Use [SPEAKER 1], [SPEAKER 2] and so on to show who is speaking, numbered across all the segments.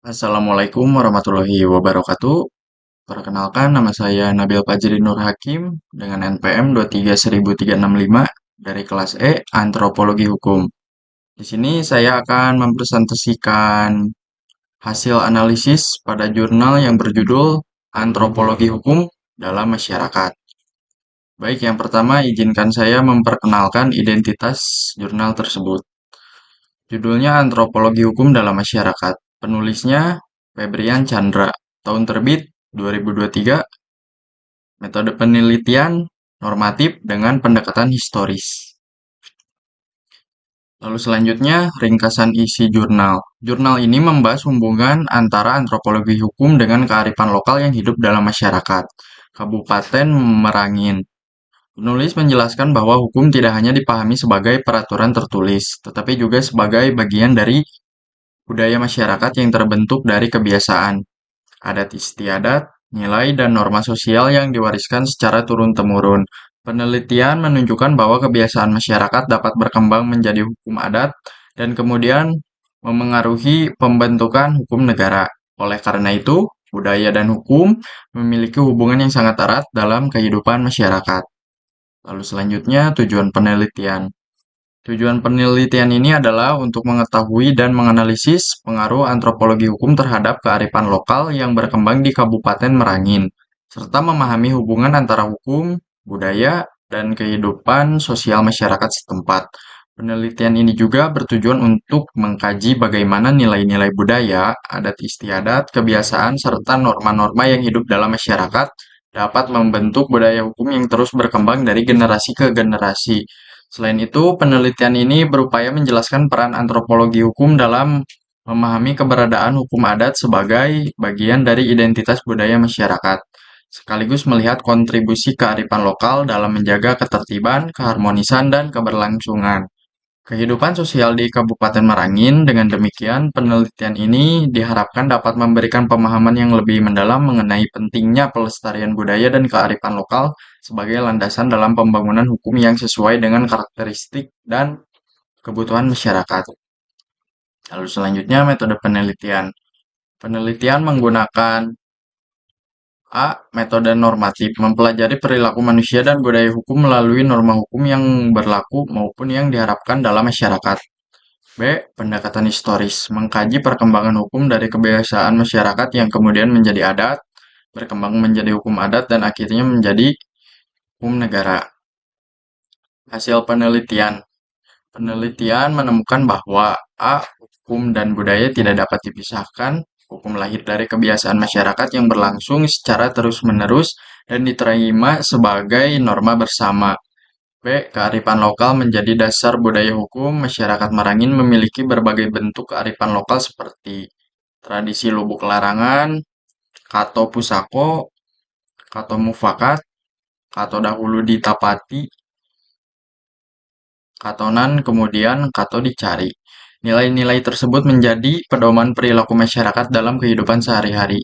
[SPEAKER 1] Assalamualaikum warahmatullahi wabarakatuh. Perkenalkan, nama saya Nabil Fajri Nur Hakim dengan NPM 2310365 dari kelas E Antropologi Hukum. Di sini saya akan mempresentasikan hasil analisis pada jurnal yang berjudul Antropologi Hukum dalam Masyarakat. Baik, yang pertama izinkan saya memperkenalkan identitas jurnal tersebut. Judulnya Antropologi Hukum dalam Masyarakat. Penulisnya Febrian Chandra. Tahun terbit 2023. Metode penelitian normatif dengan pendekatan historis. Lalu selanjutnya, ringkasan isi jurnal. Jurnal ini membahas hubungan antara antropologi hukum dengan kearifan lokal yang hidup dalam masyarakat. Kabupaten Merangin. Penulis menjelaskan bahwa hukum tidak hanya dipahami sebagai peraturan tertulis, tetapi juga sebagai bagian dari budaya masyarakat yang terbentuk dari kebiasaan, adat istiadat, nilai, dan norma sosial yang diwariskan secara turun-temurun. Penelitian menunjukkan bahwa kebiasaan masyarakat dapat berkembang menjadi hukum adat dan kemudian memengaruhi pembentukan hukum negara. Oleh karena itu, budaya dan hukum memiliki hubungan yang sangat erat dalam kehidupan masyarakat. Lalu selanjutnya, tujuan penelitian. Tujuan penelitian ini adalah untuk mengetahui dan menganalisis pengaruh antropologi hukum terhadap kearifan lokal yang berkembang di Kabupaten Merangin, serta memahami hubungan antara hukum, budaya, dan kehidupan sosial masyarakat setempat. Penelitian ini juga bertujuan untuk mengkaji bagaimana nilai-nilai budaya, adat istiadat, kebiasaan, serta norma-norma yang hidup dalam masyarakat dapat membentuk budaya hukum yang terus berkembang dari generasi ke generasi. Selain itu, penelitian ini berupaya menjelaskan peran antropologi hukum dalam memahami keberadaan hukum adat sebagai bagian dari identitas budaya masyarakat, sekaligus melihat kontribusi kearifan lokal dalam menjaga ketertiban, keharmonisan, dan keberlangsungan kehidupan sosial di Kabupaten Merangin. Dengan demikian, penelitian ini diharapkan dapat memberikan pemahaman yang lebih mendalam mengenai pentingnya pelestarian budaya dan kearifan lokal sebagai landasan dalam pembangunan hukum yang sesuai dengan karakteristik dan kebutuhan masyarakat. Lalu selanjutnya, metode penelitian. Penelitian menggunakan A. Metode normatif, mempelajari perilaku manusia dan budaya hukum melalui norma hukum yang berlaku maupun yang diharapkan dalam masyarakat. B. Pendekatan historis, mengkaji perkembangan hukum dari kebiasaan masyarakat yang kemudian menjadi adat, berkembang menjadi hukum adat, dan akhirnya menjadi hukum negara. Hasil penelitian. Penelitian menemukan bahwa A. Hukum dan budaya tidak dapat dipisahkan. Hukum lahir dari kebiasaan masyarakat yang berlangsung secara terus-menerus dan diterima sebagai norma bersama. B. Kearifan lokal menjadi dasar budaya hukum. Masyarakat Merangin memiliki berbagai bentuk kearifan lokal seperti tradisi lubuk larangan, kato pusako, kato mufakat, kato dahulu ditapati, katonan kemudian kato dicari. Nilai-nilai tersebut menjadi pedoman perilaku masyarakat dalam kehidupan sehari-hari.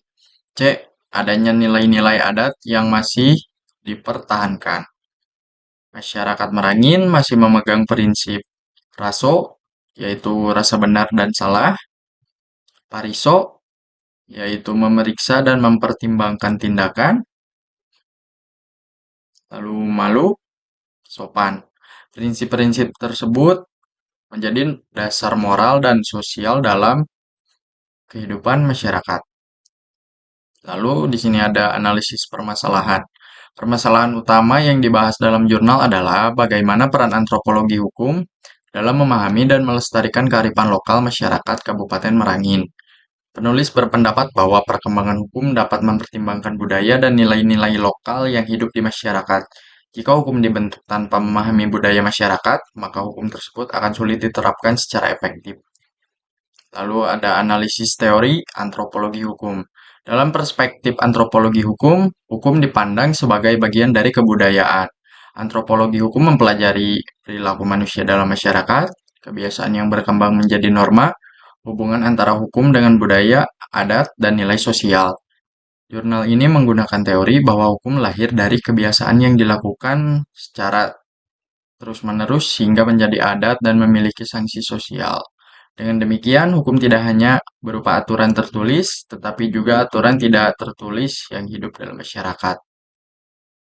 [SPEAKER 1] C. Adanya nilai-nilai adat yang masih dipertahankan. Masyarakat Merangin masih memegang prinsip raso, yaitu rasa benar dan salah, pariso, yaitu memeriksa dan mempertimbangkan tindakan, lalu malu, sopan. Prinsip-prinsip tersebut menjadi dasar moral dan sosial dalam kehidupan masyarakat. Lalu di sini ada analisis permasalahan. Permasalahan utama yang dibahas dalam jurnal adalah bagaimana peran antropologi hukum dalam memahami dan melestarikan kearifan lokal masyarakat Kabupaten Merangin. Penulis berpendapat bahwa perkembangan hukum dapat mempertimbangkan budaya dan nilai-nilai lokal yang hidup di masyarakat. Jika hukum dibentuk tanpa memahami budaya masyarakat, maka hukum tersebut akan sulit diterapkan secara efektif. Lalu ada analisis teori antropologi hukum. Dalam perspektif antropologi hukum, hukum dipandang sebagai bagian dari kebudayaan. Antropologi hukum mempelajari perilaku manusia dalam masyarakat, kebiasaan yang berkembang menjadi norma, hubungan antara hukum dengan budaya, adat, dan nilai sosial. Jurnal ini menggunakan teori bahwa hukum lahir dari kebiasaan yang dilakukan secara terus-menerus sehingga menjadi adat dan memiliki sanksi sosial. Dengan demikian, hukum tidak hanya berupa aturan tertulis, tetapi juga aturan tidak tertulis yang hidup dalam masyarakat.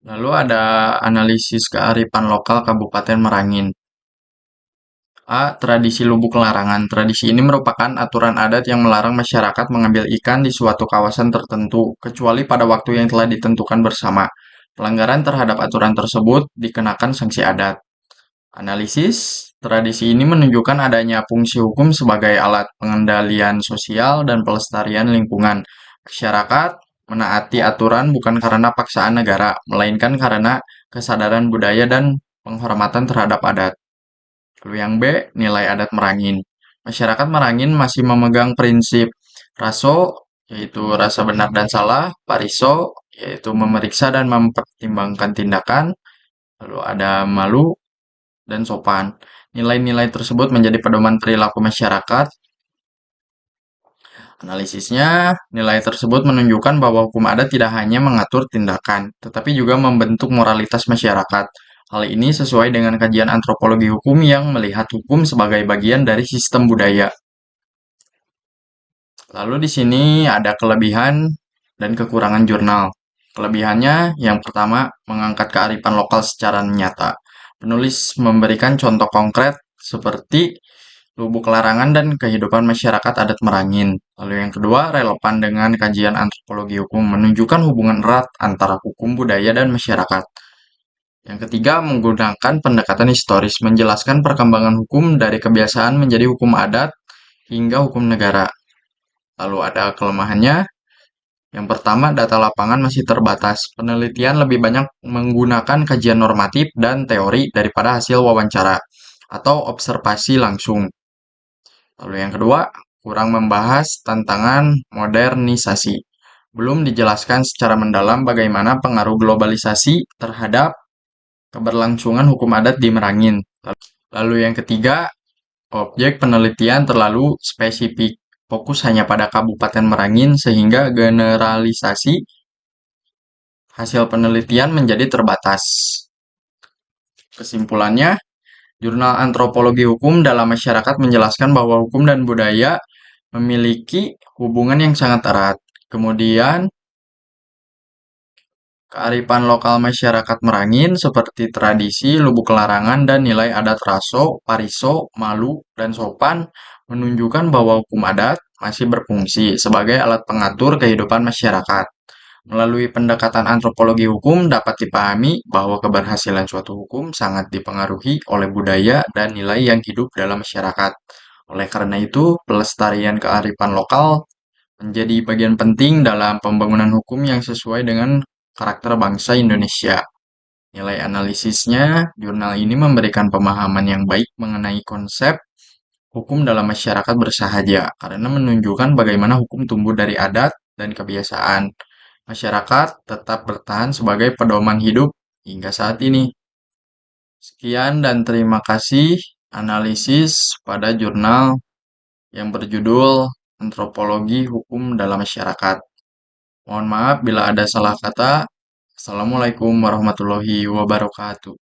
[SPEAKER 1] Lalu ada analisis kearifan lokal Kabupaten Merangin. A. Tradisi Lubuk Larangan. Tradisi ini merupakan aturan adat yang melarang masyarakat mengambil ikan di suatu kawasan tertentu, kecuali pada waktu yang telah ditentukan bersama. Pelanggaran terhadap aturan tersebut dikenakan sanksi adat. Analisis, tradisi ini menunjukkan adanya fungsi hukum sebagai alat pengendalian sosial dan pelestarian lingkungan. Masyarakat menaati aturan bukan karena paksaan negara, melainkan karena kesadaran budaya dan penghormatan terhadap adat. Lalu yang B, nilai adat Merangin. Masyarakat Merangin masih memegang prinsip raso, yaitu rasa benar dan salah, pariso, yaitu memeriksa dan mempertimbangkan tindakan, lalu ada malu, dan sopan. Nilai-nilai tersebut menjadi pedoman perilaku masyarakat. Analisisnya, nilai tersebut menunjukkan bahwa hukum adat tidak hanya mengatur tindakan, tetapi juga membentuk moralitas masyarakat. Hal ini sesuai dengan kajian antropologi hukum yang melihat hukum sebagai bagian dari sistem budaya. Lalu di sini ada kelebihan dan kekurangan jurnal. Kelebihannya yang pertama mengangkat kearifan lokal secara nyata. Penulis memberikan contoh konkret seperti Lubuk Larangan dan kehidupan masyarakat adat Merangin. Lalu yang kedua relevan dengan kajian antropologi hukum menunjukkan hubungan erat antara hukum budaya dan masyarakat. Yang ketiga menggunakan pendekatan historis menjelaskan perkembangan hukum dari kebiasaan menjadi hukum adat hingga hukum negara. Lalu ada kelemahannya. Yang pertama, data lapangan masih terbatas. Penelitian lebih banyak menggunakan kajian normatif dan teori daripada hasil wawancara atau observasi langsung. Lalu yang kedua, kurang membahas tantangan modernisasi. Belum dijelaskan secara mendalam bagaimana pengaruh globalisasi terhadap keberlangsungan hukum adat di Merangin. Lalu yang ketiga, objek penelitian terlalu spesifik, fokus hanya pada Kabupaten Merangin sehingga generalisasi hasil penelitian menjadi terbatas. Kesimpulannya, Jurnal Antropologi Hukum dalam Masyarakat menjelaskan bahwa hukum dan budaya memiliki hubungan yang sangat erat. Kemudian, kearifan lokal masyarakat Merangin seperti tradisi, lubuk larangan, dan nilai adat raso, pariso, malu, dan sopan menunjukkan bahwa hukum adat masih berfungsi sebagai alat pengatur kehidupan masyarakat. Melalui pendekatan antropologi hukum dapat dipahami bahwa keberhasilan suatu hukum sangat dipengaruhi oleh budaya dan nilai yang hidup dalam masyarakat. Oleh karena itu, pelestarian kearifan lokal menjadi bagian penting dalam pembangunan hukum yang sesuai dengan karakter bangsa Indonesia. Nilai analisisnya, jurnal ini memberikan pemahaman yang baik mengenai konsep hukum dalam masyarakat bersahaja, karena menunjukkan bagaimana hukum tumbuh dari adat dan kebiasaan. Masyarakat tetap bertahan sebagai pedoman hidup hingga saat ini. Sekian dan terima kasih analisis pada jurnal yang berjudul Antropologi Hukum dalam Masyarakat. Mohon maaf bila ada salah kata. Assalamualaikum warahmatullahi wabarakatuh.